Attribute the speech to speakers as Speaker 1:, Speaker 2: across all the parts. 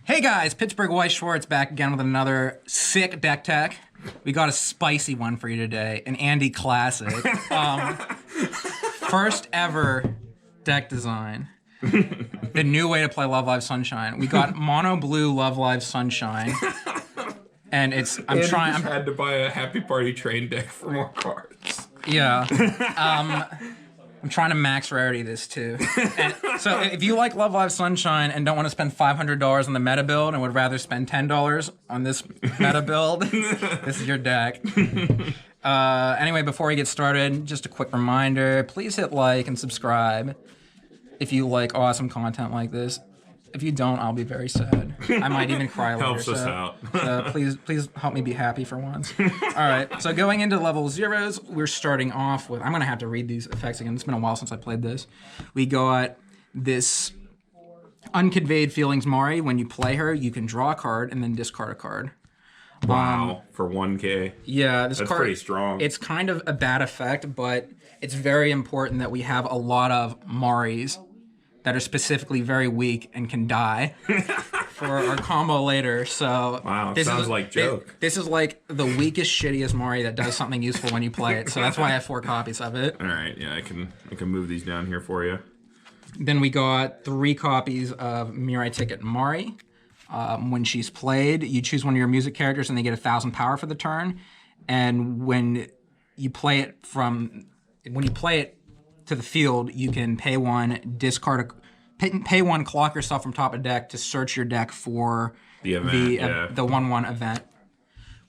Speaker 1: Hey guys, Pittsburgh White Schwartz back again with another sick deck tech. We got a spicy one for you today, an Andy classic. First ever deck design. The new way to play Love Live Sunshine. We got mono blue Love Live Sunshine. And it's, I'm
Speaker 2: had to buy a Happy Party Train deck for more cards.
Speaker 1: Yeah. I'm trying to max rarity this too. And so if you like Love Live Sunshine and don't want to spend $500 on the meta build and would rather spend $10 on this meta build, this is your deck. Anyway, before we get started, just a quick reminder, please hit like and subscribe if you like awesome content like this. If you don't, I'll be very sad. I might even cry later.
Speaker 2: Helps us out.
Speaker 1: So please help me be happy for once. All right, so going into level zeros, we're starting off with, I'm going to have to read these effects again. It's been a while since I played this. We got this Unconveyed Feelings Mari. When you play her, you can draw a card and then discard a card.
Speaker 2: Wow, for 1K.
Speaker 1: Yeah, this
Speaker 2: That's
Speaker 1: card,
Speaker 2: pretty strong.
Speaker 1: It's kind of a bad effect, but it's very important that we have a lot of Maris that are specifically very weak and can die for our combo later. So
Speaker 2: wow,
Speaker 1: this
Speaker 2: sounds like joke.
Speaker 1: This is like the weakest, shittiest Mari that does something useful when you play it. So that's why I have 4 copies of it.
Speaker 2: All right, yeah, I can move these down here for you.
Speaker 1: Then we got 3 copies of Mirai Ticket Mari. When she's played, you choose one of your music characters and they get 1,000 power for the turn. And when you play it to the field, you can pay 1, pay 1, clock yourself from top of deck to search your deck for
Speaker 2: the event,
Speaker 1: the 1/1 event,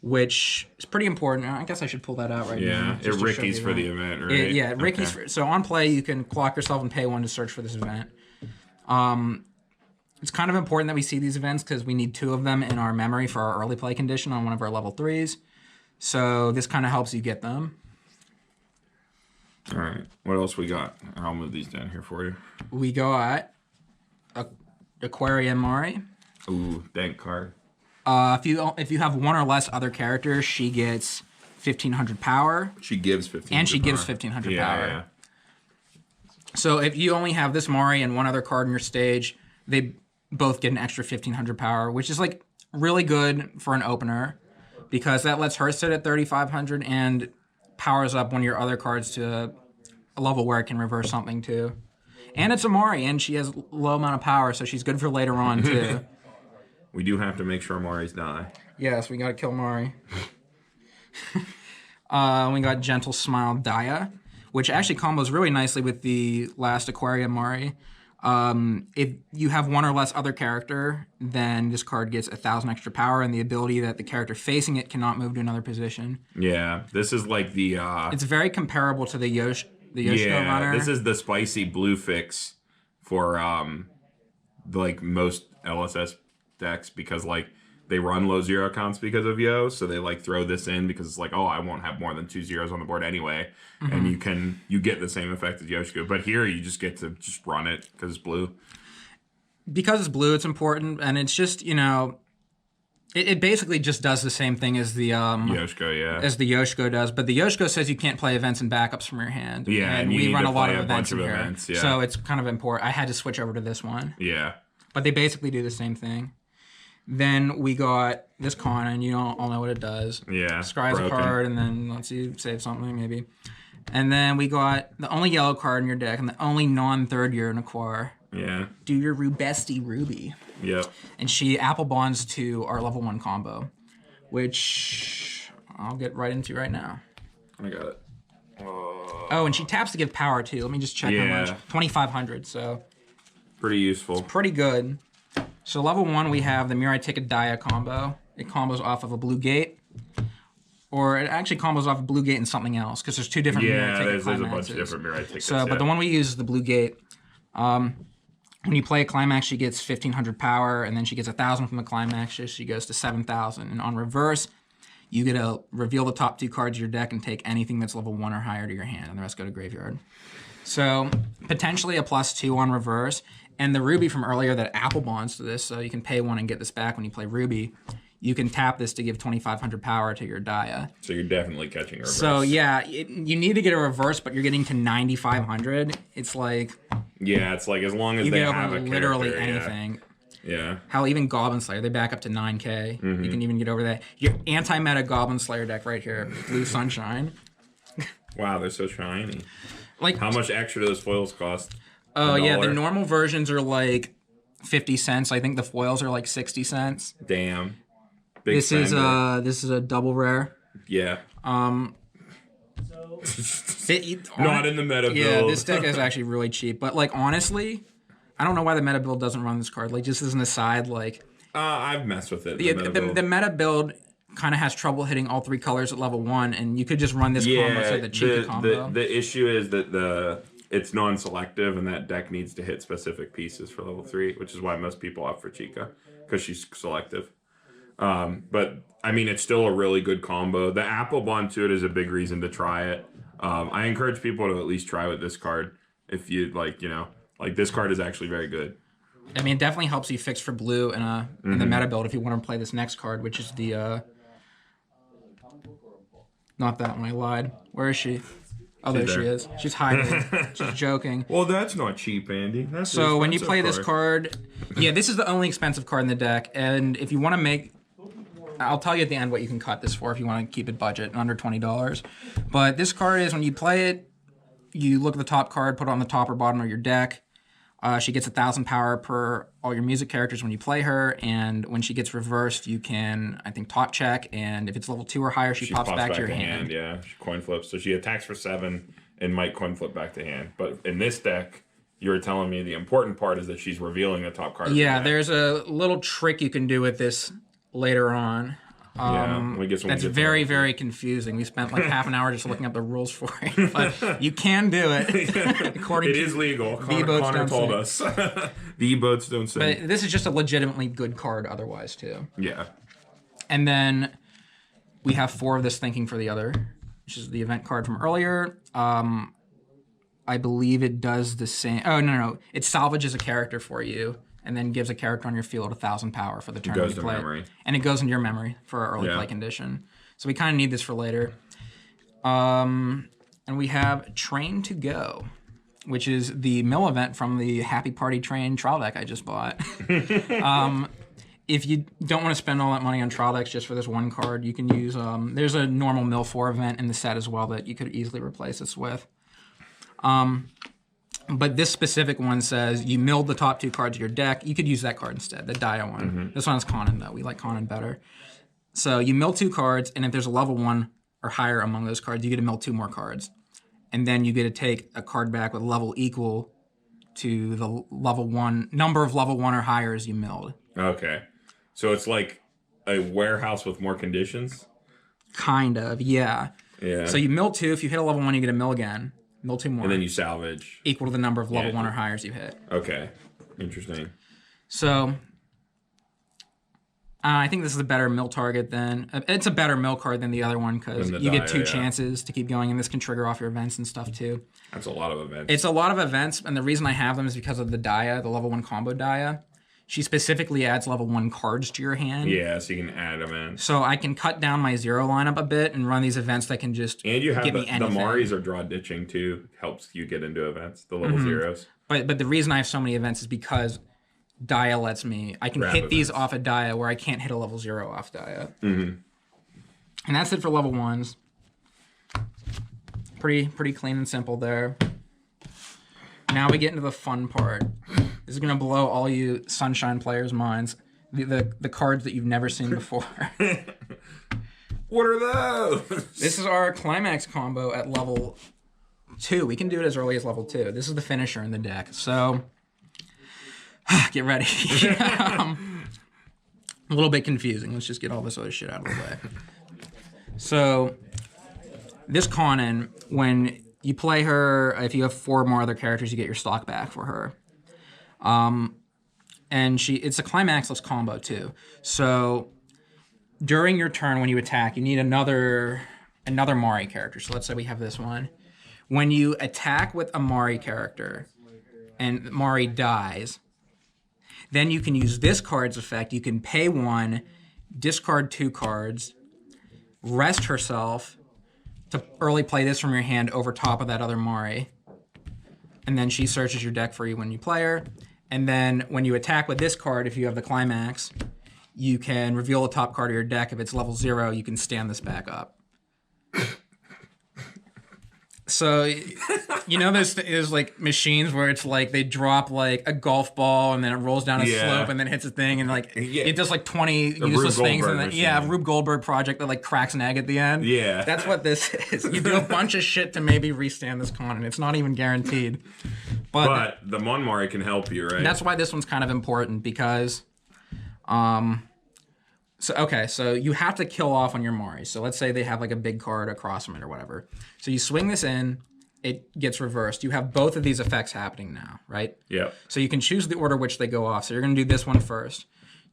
Speaker 1: which is pretty important. I guess I should pull that out right now.
Speaker 2: Yeah, it Ricky's for the event, right?
Speaker 1: Ricky's. So on play, you can clock yourself and pay 1 to search for this event. It's kind of important that we see these events because we need 2 of them in our memory for our early play condition on one of our level 3s. So this kind of helps you get them.
Speaker 2: All right, what else we got? I'll move these down here for you.
Speaker 1: We got Aquarium Mari.
Speaker 2: Ooh, dank card.
Speaker 1: If you have 1 or less other characters, she gets 1,500 power.
Speaker 2: She gives 1,500
Speaker 1: and she
Speaker 2: power.
Speaker 1: gives 1,500 power.
Speaker 2: Yeah.
Speaker 1: So if you only have this Mari and 1 other card in your stage, they both get an extra 1,500 power, which is like really good for an opener because that lets her sit at 3,500 and powers up one of your other cards to a level where it can reverse something too. And it's a Mari, and she has low amount of power, so she's good for later on too.
Speaker 2: We do have to make sure Maris die.
Speaker 1: Yes, we gotta kill Mari. We got Gentle Smile Daya, which actually combos really nicely with the last Aquarium Mari. If you have 1 or less other character, then this card gets 1,000 extra power and the ability that the character facing it cannot move to another position.
Speaker 2: Yeah, this is like the...
Speaker 1: It's very comparable to the Yoshiko runner.
Speaker 2: This is the spicy blue fix for like most LSS decks because like they run low 0 counts because of Yo, so they like throw this in because it's like, oh, I won't have more than 2 zeros on the board anyway, and you get the same effect as Yoshiko. But here you just get to just run it because it's blue.
Speaker 1: Because it's blue, it's important, and it's just, you know, it basically just does the same thing as the
Speaker 2: Yoshiko, yeah.
Speaker 1: As the Yoshiko does, but the Yoshiko says you can't play events and backups from your hand.
Speaker 2: Yeah,
Speaker 1: and
Speaker 2: you
Speaker 1: we
Speaker 2: need
Speaker 1: run
Speaker 2: to
Speaker 1: a lot
Speaker 2: play
Speaker 1: of
Speaker 2: a
Speaker 1: events
Speaker 2: bunch
Speaker 1: in
Speaker 2: of
Speaker 1: here,
Speaker 2: events, yeah.
Speaker 1: so it's kind of important. I had to switch over to this one.
Speaker 2: Yeah,
Speaker 1: but they basically do the same thing. Then we got this con, and you all know what it does.
Speaker 2: Yeah,
Speaker 1: scries a card, and then lets you save something maybe. And then we got the only yellow card in your deck, and the only non-3rd year Naquar.
Speaker 2: Yeah.
Speaker 1: Do your Rubesti Ruby.
Speaker 2: Yep.
Speaker 1: And she apple bonds to our level 1 combo, which I'll get right into right now.
Speaker 2: I got it.
Speaker 1: Oh, and she taps to give power too. Let me just check how much. 2,500. So
Speaker 2: pretty useful.
Speaker 1: Pretty good. So level 1, we have the Mirai Ticket Daya combo. It combos off of a blue gate. Or it actually combos off a blue gate and something else, because there's 2 different Mirai Ticket climaxes.
Speaker 2: There's a bunch of different Mirai tickets.
Speaker 1: So, but the one we use is the blue gate. When you play a climax, she gets 1,500 power, and then she gets 1,000 from the climax, so she goes to 7,000. And on reverse, you get to reveal the top 2 cards of your deck and take anything that's level 1 or higher to your hand, and the rest go to graveyard. So potentially a +2 on reverse. And the Ruby from earlier that apple bonds to this, so you can pay 1 and get this back when you play Ruby. You can tap this to give 2,500 power to your Daya.
Speaker 2: So you're definitely catching a reverse.
Speaker 1: So yeah, you need to get a reverse, but you're getting to 9,500. It's like...
Speaker 2: Yeah, it's like as long as they have a
Speaker 1: literally
Speaker 2: character,
Speaker 1: anything.
Speaker 2: Yeah. Yeah.
Speaker 1: Hell, even Goblin Slayer, they back up to 9K. You can even get over that. Your anti-meta Goblin Slayer deck right here, Blue Sunshine.
Speaker 2: Wow, they're so shiny.
Speaker 1: Like,
Speaker 2: How much extra do those foils cost?
Speaker 1: oh yeah, the
Speaker 2: $1?
Speaker 1: normal versions are like 50 cents. I think the foils are like 60 cents.
Speaker 2: Damn. Big
Speaker 1: This
Speaker 2: spender.
Speaker 1: is a double rare.
Speaker 2: Yeah. Not in the meta build.
Speaker 1: Yeah, this deck is actually really cheap. But like honestly, I don't know why the meta build doesn't run this card. Like just as an aside, like
Speaker 2: I've messed with it.
Speaker 1: the meta build kind of has trouble hitting all 3 colors at level 1, and you could just run this combo instead of the cheeky combo.
Speaker 2: The issue is that it's non-selective, and that deck needs to hit specific pieces for level 3, which is why most people opt for Chica, because she's selective. But I mean, it's still a really good combo. The Apple Bond to it is a big reason to try it. I encourage people to at least try with this card if you like, this card is actually very good.
Speaker 1: I mean, it definitely helps you fix for blue in the meta build if you want to play this next card, which is the not that one. I lied. Where is she? Oh, there she is. She's hiding. She's joking.
Speaker 2: Well, that's not cheap, Andy. That's
Speaker 1: So when you play this card, yeah, this is the only expensive card in the deck, and if you want to make, I'll tell you at the end what you can cut this for if you want to keep it budget under $20. But this card is when you play it, you look at the top card, put it on the top or bottom of your deck. She gets 1,000 power per all your music characters when you play her, and when she gets reversed, you can, I think, top check, and if it's level 2 or higher, she pops back to your hand.
Speaker 2: Yeah, she coin flips. So she attacks for 7 and might coin flip back to hand. But in this deck, you were telling me the important part is that she's revealing the top card.
Speaker 1: Yeah, there's a little trick you can do with this later on. That's very, very confusing. We spent like half an hour just looking up the rules for it, but you can do it. According
Speaker 2: it is legal.
Speaker 1: V-Boats
Speaker 2: Connor told us. The boats don't say.
Speaker 1: But this is just a legitimately good card otherwise, too.
Speaker 2: Yeah.
Speaker 1: And then we have 4 of this Thinking for the Other, which is the event card from earlier. I believe it does the same. Oh, no. It salvages a character for you and then gives a character on your field 1,000 power for the turn you play.
Speaker 2: Memory.
Speaker 1: And it goes into your memory for our early play condition. So we kind of need this for later. And we have Train to Go, which is the mill event from the Happy Party Train trial deck I just bought. If you don't want to spend all that money on trial decks just for this one card, you can use... there's a normal Mill 4 event in the set as well that you could easily replace this with. But this specific one says you milled the top 2 cards of your deck. You could use that card instead, the Dia one. This one is Conan, though. We like Conan better. So you mill 2 cards, and if there's a level 1 or higher among those cards, you get to mill 2 more cards. And then you get to take a card back with level equal to the level 1, number of level 1 or higher as you milled.
Speaker 2: Okay. So it's like a warehouse with more conditions?
Speaker 1: Kind of, yeah.
Speaker 2: Yeah.
Speaker 1: So you mill 2. If you hit a level 1, you get to mill again. Mill 2 more.
Speaker 2: And then you salvage.
Speaker 1: Equal to the number of level 1 or higher you hit.
Speaker 2: Okay. Interesting.
Speaker 1: So I think this is a better mill target than... It's a better mill card than the other one because you get 2 chances to keep going, and this can trigger off your events and stuff too.
Speaker 2: That's a lot of events.
Speaker 1: It's a lot of events, and the reason I have them is because of the Dia, the level 1 combo Dia. She specifically adds level 1 cards to your hand.
Speaker 2: Yeah, so you can add them in.
Speaker 1: So I can cut down my 0 lineup a bit and run these events that can just
Speaker 2: and you have
Speaker 1: give me anything.
Speaker 2: The Maris are draw ditching too. Helps you get into events, the level 0s.
Speaker 1: But the reason I have so many events is because Dia lets me... I can hit these off a Dia where I can't hit a level 0 off Dia. And that's it for level 1s. Pretty clean and simple there. Now we get into the fun part. This is going to blow all you Sunshine players' minds. The cards that you've never seen before.
Speaker 2: What are those?
Speaker 1: This is our Climax combo at level 2. We can do it as early as level 2. This is the finisher in the deck. So, get ready. A little bit confusing. Let's just get all this other shit out of the way. So, this Conan, when you play her, if you have 4 more other characters, you get your stock back for her. And it's a climaxless combo too. So during your turn when you attack, you need another Mari character. So let's say we have this one. When you attack with a Mari character and Mari dies, then you can use this card's effect. You can pay 1, discard 2 cards, rest herself to early play this from your hand over top of that other Mari. And then she searches your deck for you when you play her. And then when you attack with this card, if you have the climax, you can reveal the top card of your deck. If it's level 0, you can stand this back up. So, you know, there's like machines where it's like they drop like a golf ball and then it rolls down a slope and then hits a thing and like it does like 20 useless things. And then, Rube Goldberg project that like cracks an egg at the end.
Speaker 2: Yeah.
Speaker 1: That's what this is. You do a bunch of shit to maybe restand this con and it's not even guaranteed.
Speaker 2: But the Monmari can help you, right?
Speaker 1: That's why this one's kind of important because, so you have to kill off on your Mari. So let's say they have like a big card across from it or whatever. So you swing this in, it gets reversed. You have both of these effects happening now, right?
Speaker 2: Yeah.
Speaker 1: So you can choose the order which they go off. So you're going to do this one first.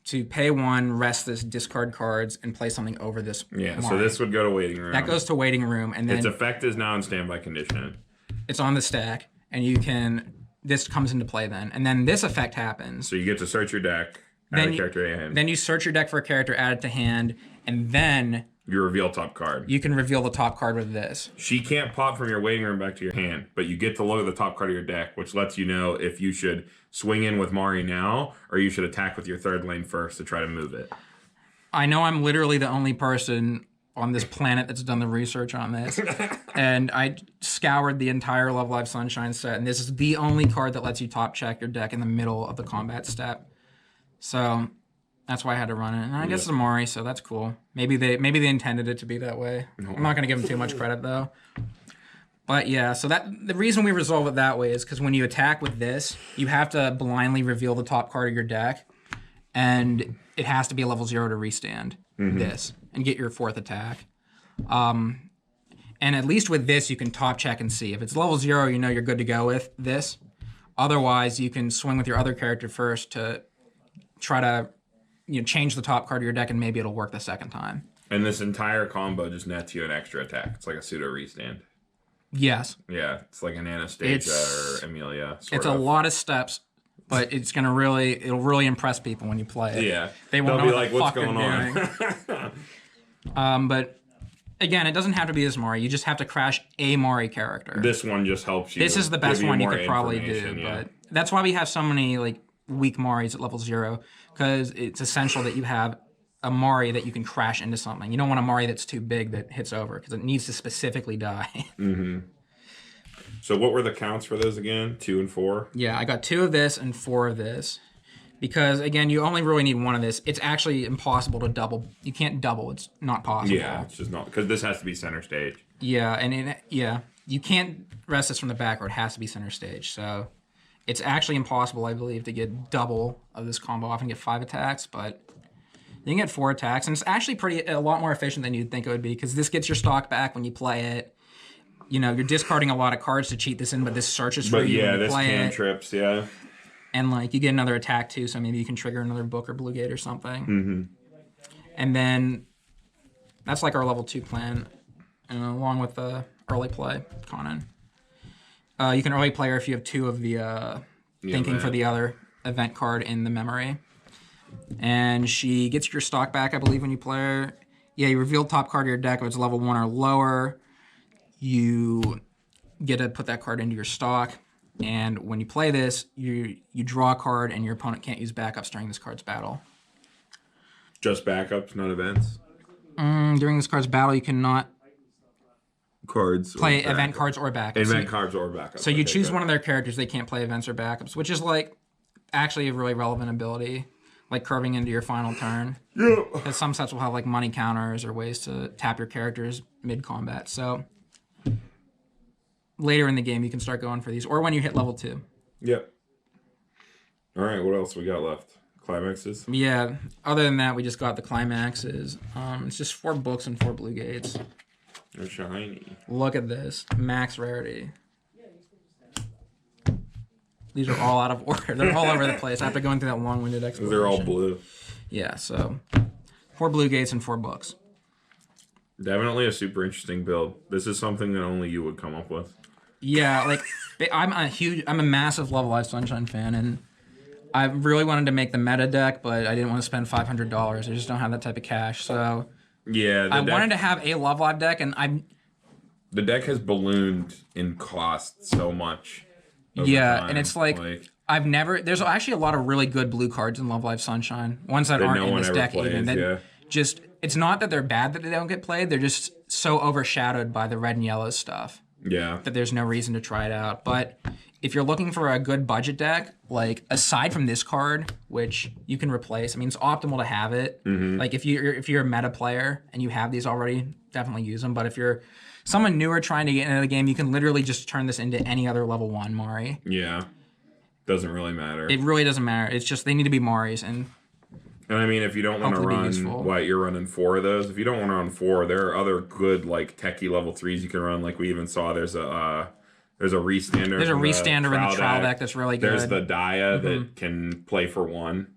Speaker 1: To pay 1, rest this, discard cards, and play something over this
Speaker 2: Yeah,
Speaker 1: Mari.
Speaker 2: so this would go to waiting room.
Speaker 1: That goes to waiting room, and then
Speaker 2: its effect is now in standby condition.
Speaker 1: it's on the stack, and you can... This comes into play then. And then this effect happens.
Speaker 2: So you get to search your deck, add a character to hand.
Speaker 1: Then you search your deck for a character, add it to hand, and then...
Speaker 2: You reveal top card.
Speaker 1: You can reveal the top card with this.
Speaker 2: She can't pop from your waiting room back to your hand, but you get to look at the top card of your deck, which lets you know if you should swing in with Mari now, or you should attack with your third lane first to try to move it.
Speaker 1: I know I'm literally the only person on this planet that's done the research on this. And I scoured the entire Love Live Sunshine set, and this is the only card that lets you top check your deck in the middle of the combat step. So that's why I had to run it. And I guess it's Mari, so that's cool. Maybe they intended it to be that way. I'm not going to give them too much credit, though. But yeah, so the reason we resolve it that way is because when you attack with this, you have to blindly reveal the top card of your deck, and it has to be a level 0 to restand this and get your 4th attack. And at least with this, you can top check and see. If it's level 0, you know you're good to go with this. Otherwise, you can swing with your other character first to try to change the top card of your deck, and maybe it'll work the second time.
Speaker 2: And this entire combo just nets you an extra attack. It's like a pseudo restand.
Speaker 1: Yes.
Speaker 2: Yeah, it's like an Anastasia or Amelia.
Speaker 1: It's a lot of steps, but it'll really impress people when you play it.
Speaker 2: Yeah.
Speaker 1: They won't
Speaker 2: They'll
Speaker 1: know
Speaker 2: be like, what's going on?
Speaker 1: But again, it doesn't have to be this Mari. You just have to crash a Mari character.
Speaker 2: This one just helps you.
Speaker 1: This is the best one you could probably do.
Speaker 2: Yeah.
Speaker 1: But that's why we have so many like weak Maris at level 0, because it's essential that you have a Mari that you can crash into something. You don't want a Mari that's too big that hits over, because it needs to specifically die.
Speaker 2: So what were the counts for those again? 2 and 4?
Speaker 1: Yeah, I got 2 of this and 4 of this. Because, again, you only really need 1 of this. It's actually impossible to double. You can't double. It's not possible.
Speaker 2: Yeah, it's just not. Because this has to be center stage.
Speaker 1: Yeah, and you can't rest this from the back, or it has to be center stage. So it's actually impossible, I believe, to get double of this combo off and get 5 attacks. But you can get 4 attacks. And it's actually a lot more efficient than you'd think it would be, because this gets your stock back when you play it. You're discarding a lot of cards to cheat this in, but this searches for you when you play it.
Speaker 2: But yeah, this cantrips, yeah.
Speaker 1: And, like, you get another attack, too, so maybe you can trigger another Book or Blue Gate or something. And then that's, like, our level 2 plan, along with the early play, Conan. You can early play her if you have 2 of the thinking for the other event card in the memory. And she gets your stock back, I believe, when you play her. Yeah, you reveal top card of your deck if it's level 1 or lower. You get to put that card into your stock. And when you play this, you draw a card, and your opponent can't use backups during this card's battle.
Speaker 2: Just backups, not events?
Speaker 1: During this card's battle, you cannot
Speaker 2: play
Speaker 1: event cards or backups.
Speaker 2: Event cards or backups.
Speaker 1: So you choose one of their characters, they can't play events or backups, which is like actually a really relevant ability, like curving into your final turn.
Speaker 2: Yeah.
Speaker 1: Because some sets will have like money counters or ways to tap your characters mid-combat. So later in the game, you can start going for these, or when you hit level 2.
Speaker 2: Yep. All right, what else we got left? Climaxes?
Speaker 1: Yeah, other than that, we just got the climaxes. It's just 4 books and 4 blue gates.
Speaker 2: They're shiny.
Speaker 1: Look at this. Max rarity. These are all out of order. They're all over the place after going through that long-winded explanation.
Speaker 2: They're all blue.
Speaker 1: Yeah, so 4 blue gates and 4 books.
Speaker 2: Definitely a super interesting build. This is something that only you would come up with.
Speaker 1: Yeah, like I'm a massive Love Live Sunshine fan, and I really wanted to make the meta deck, but I didn't want to spend $500. I just don't have that type of cash, so
Speaker 2: yeah,
Speaker 1: I wanted to have a Love Live deck, and
Speaker 2: the deck has ballooned in cost so much.
Speaker 1: Yeah, time. And it's like There's actually a lot of really good blue cards in Love Live Sunshine. Ones that aren't
Speaker 2: no
Speaker 1: in
Speaker 2: one
Speaker 1: this
Speaker 2: ever
Speaker 1: deck
Speaker 2: plays,
Speaker 1: even. That
Speaker 2: yeah.
Speaker 1: just, it's not that they're bad that they don't get played. They're just so overshadowed by the red and yellow stuff
Speaker 2: Yeah.
Speaker 1: that there's no reason to try it out. But if you're looking for a good budget deck, like aside from this card, which you can replace, I mean, it's optimal to have it. Like if you're a meta player and you have these already, definitely use them. But if you're someone newer trying to get into the game, you can literally just turn this into any other level 1 Mari.
Speaker 2: Yeah. Doesn't really matter.
Speaker 1: It really doesn't matter. It's just they need to be Maris, and
Speaker 2: And I mean, if you don't want to
Speaker 1: Hopefully be
Speaker 2: run,
Speaker 1: useful.
Speaker 2: what, you're running 4 of those? If you don't want to run 4, there are other good, like, techie level 3s you can run. Like, we even saw there's a restander.
Speaker 1: there's a
Speaker 2: from the
Speaker 1: restander in the trial deck that's really good.
Speaker 2: There's the Dia that can play for 1.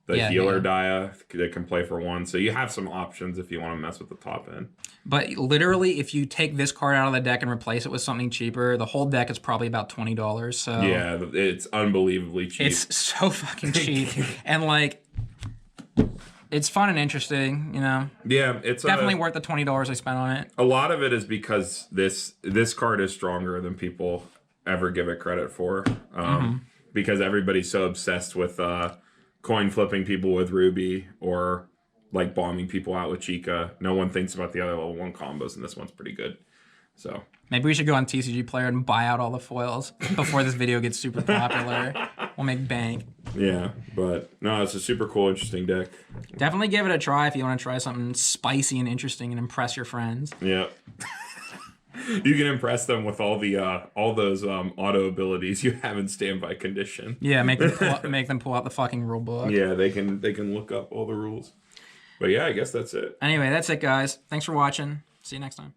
Speaker 2: The
Speaker 1: Yeah,
Speaker 2: healer
Speaker 1: yeah.
Speaker 2: Dia that can play for 1. So you have some options if you want to mess with the top end.
Speaker 1: But literally, if you take this card out of the deck and replace it with something cheaper, the whole deck is probably about $20. So
Speaker 2: Yeah, it's unbelievably cheap.
Speaker 1: it's so fucking cheap, and like, it's fun and interesting. You know,
Speaker 2: yeah, it's
Speaker 1: definitely worth the $20 I spent on it.
Speaker 2: A lot of it is because this card is stronger than people ever give it credit for. Because everybody's so obsessed with coin flipping people with Ruby or like bombing people out with Chica. No one thinks about the other level 1 combos, and this one's pretty good. So
Speaker 1: Maybe we should go on TCG Player and buy out all the foils before this video gets super popular. We'll make bank.
Speaker 2: yeah, but no, it's a super cool, interesting deck.
Speaker 1: Definitely give it a try if you want to try something spicy and interesting and impress your friends.
Speaker 2: Yeah. You can impress them with all those auto abilities you have in standby condition.
Speaker 1: Yeah, make them pull out the fucking rule book.
Speaker 2: Yeah, they can look up all the rules. But yeah, I guess that's it.
Speaker 1: Anyway, that's it, guys. Thanks for watching. See you next time.